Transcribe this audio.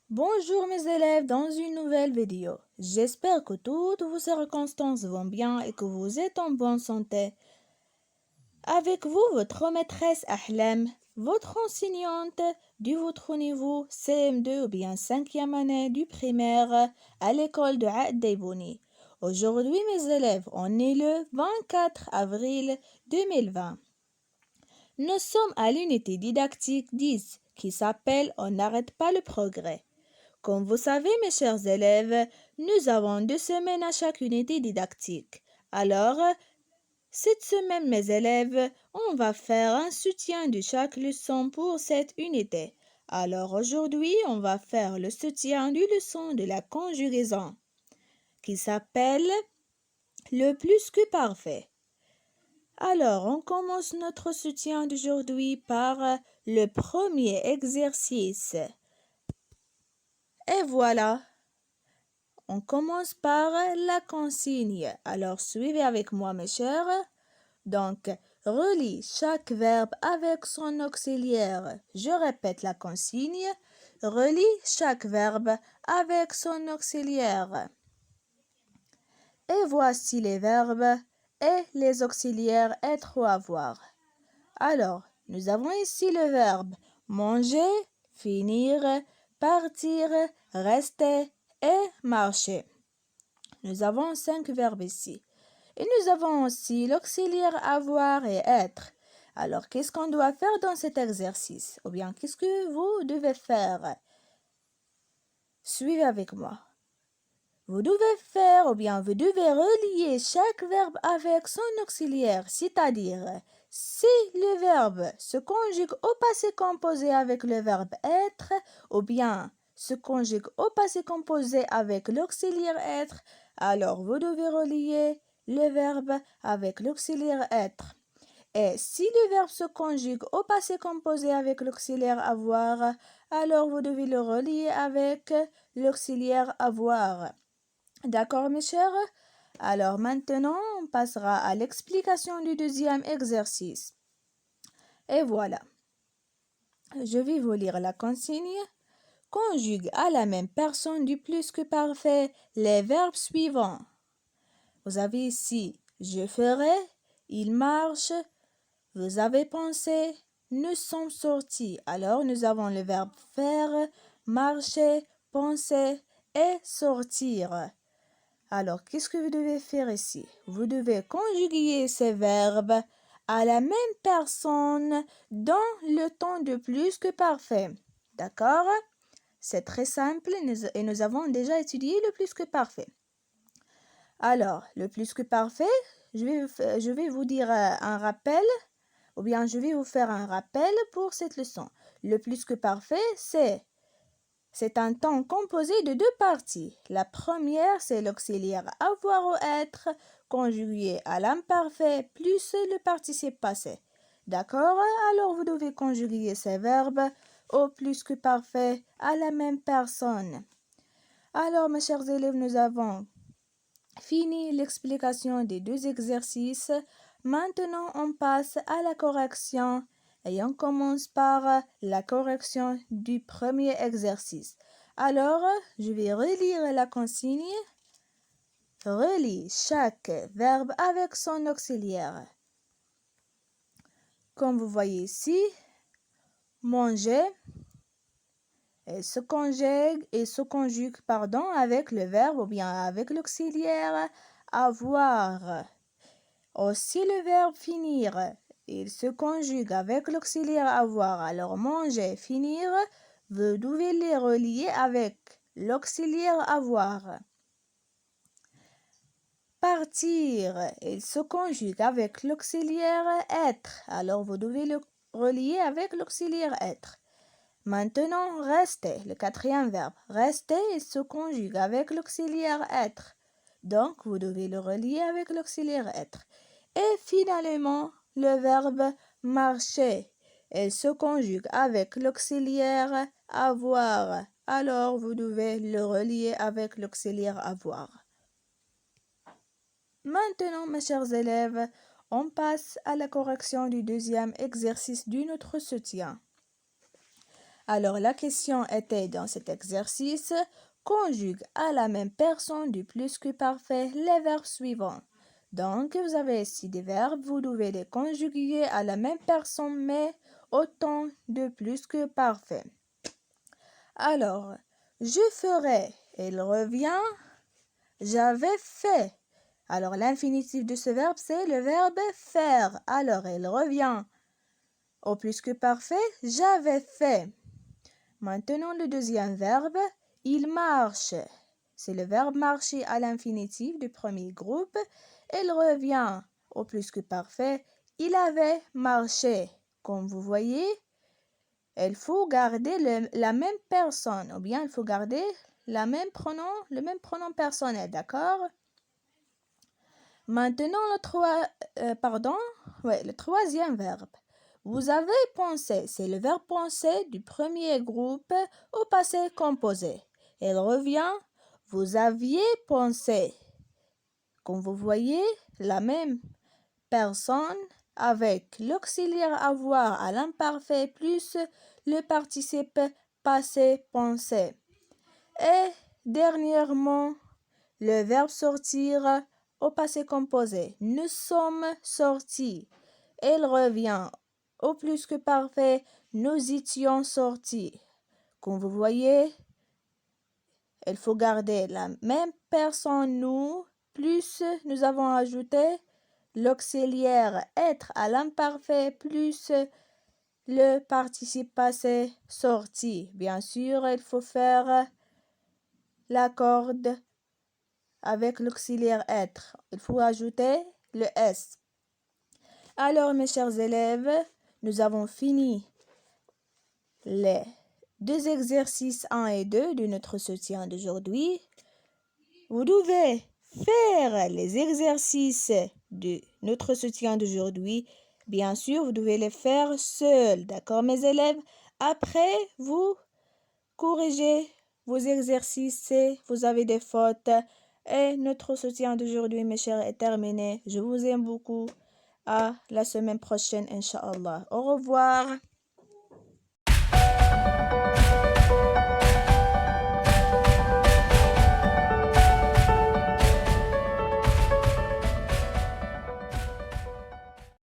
Bonjour mes élèves dans une nouvelle vidéo. J'espère que toutes vos circonstances vont bien et que vous êtes en bonne santé. Avec vous, votre maîtresse Ahlam, votre enseignante de votre niveau CM2 ou bien 5e année du primaire à l'école de Aad Daibouni. Aujourd'hui mes élèves, on est le 24 avril 2020. Nous sommes à l'unité didactique 10 qui s'appelle On n'arrête pas le progrès. Comme vous savez, mes chers élèves, nous avons 2 semaines à chaque unité didactique. Alors, cette semaine, mes élèves, on va faire un soutien de chaque leçon pour cette unité. Alors aujourd'hui, on va faire le soutien du leçon de la conjugaison, qui s'appelle le plus que parfait. Alors, on commence notre soutien d'aujourd'hui par le premier exercice. Et voilà. On commence par la consigne. Alors, suivez avec moi, mes chers. Donc, relie chaque verbe avec son auxiliaire. Je répète la consigne. Relie chaque verbe avec son auxiliaire. Et voici les verbes et les auxiliaires être ou avoir. Alors, nous avons ici le verbe manger, finir, partir, rester et marcher. Nous avons 5 verbes ici. Et nous avons aussi l'auxiliaire avoir et être. Alors, qu'est-ce qu'on doit faire dans cet exercice? Ou bien, qu'est-ce que vous devez faire? Suivez avec moi. Vous devez faire, ou bien vous devez relier chaque verbe avec son auxiliaire, c'est-à-dire si le verbe se conjugue au passé composé avec le verbe être, ou bien se conjugue au passé composé avec l'auxiliaire être, alors vous devez relier le verbe avec l'auxiliaire être. Et si le verbe se conjugue au passé composé avec l'auxiliaire avoir, alors vous devez le relier avec l'auxiliaire avoir. D'accord, mes chers? Alors maintenant, on passera à l'explication du deuxième exercice. Et voilà. Je vais vous lire la consigne. Conjugue à la même personne du plus que parfait les verbes suivants. Vous avez ici je ferai, il marche, vous avez pensé, nous sommes sortis. Alors nous avons le verbe faire, marcher, penser et sortir. Alors, qu'est-ce que vous devez faire ici? Vous devez conjuguer ces verbes à la même personne dans le temps de plus que parfait. D'accord? C'est très simple et nous avons déjà étudié le plus que parfait. Alors, le plus que parfait, je vais vous dire un rappel, ou bien je vais vous faire un rappel pour cette leçon. Le plus que parfait, c'est un temps composé de 2 parties. La première, c'est l'auxiliaire avoir ou être conjugué à l'imparfait plus le participe passé. D'accord? Alors vous devez conjuguer ces verbes au plus que parfait à la même personne. Alors mes chers élèves, nous avons fini l'explication des 2 exercices. Maintenant, on passe à la correction. Et on commence par la correction du premier exercice. Alors, je vais relire la consigne. Relie chaque verbe avec son auxiliaire. Comme vous voyez ici, manger se conjugue avec le verbe ou bien avec l'auxiliaire avoir. Aussi le verbe finir, il se conjugue avec l'auxiliaire avoir. Alors manger, finir, vous devez les relier avec l'auxiliaire avoir. Partir, il se conjugue avec l'auxiliaire être. Alors vous devez le relier avec l'auxiliaire être. Maintenant, rester, le 4e verbe. Rester, il se conjugue avec l'auxiliaire être. Donc, vous devez le relier avec l'auxiliaire être. Et finalement, le verbe marcher. Il se conjugue avec l'auxiliaire avoir. Alors, vous devez le relier avec l'auxiliaire avoir. Maintenant, mes chers élèves, on passe à la correction du deuxième exercice de notre soutien. Alors, la question était dans cet exercice, conjugue à la même personne du plus que parfait les verbes suivants. Donc, vous avez ici des verbes, vous devez les conjuguer à la même personne, mais au temps de plus que parfait. Alors, je ferai, il revient, j'avais fait. Alors, l'infinitif de ce verbe, c'est le verbe faire. Alors, il revient au plus que parfait, j'avais fait. Maintenant, le deuxième verbe, il marche. C'est le verbe marcher à l'infinitif du premier groupe. Il revient au plus que parfait. Il avait marché. Comme vous voyez, il faut garder la même personne, ou bien il faut garder le même pronom personnel, d'accord? Maintenant, le troisième verbe. Vous avez pensé, c'est le verbe penser du premier groupe au passé composé. Il revient, vous aviez pensé. Comme vous voyez, la même personne avec l'auxiliaire avoir à l'imparfait plus le participe passé pensé. Et dernièrement, le verbe sortir au passé composé. Nous sommes sortis. Il revient au plus que parfait. Nous étions sortis. Comme vous voyez, il faut garder la même personne nous, plus nous avons ajouté l'auxiliaire être à l'imparfait plus le participe passé sorti. Bien sûr, il faut faire l'accord avec l'auxiliaire être. Il faut ajouter le S. Alors, mes chers élèves, nous avons fini les deux exercices 1 et 2 de notre soutien d'aujourd'hui. Vous devez faire les exercices de notre soutien d'aujourd'hui. Bien sûr, vous devez les faire seuls. D'accord, mes élèves? Après, vous corrigez vos exercices si vous avez des fautes. Et notre soutien d'aujourd'hui, mes chers, est terminé. Je vous aime beaucoup. À la semaine prochaine, Inch'Allah. Au revoir.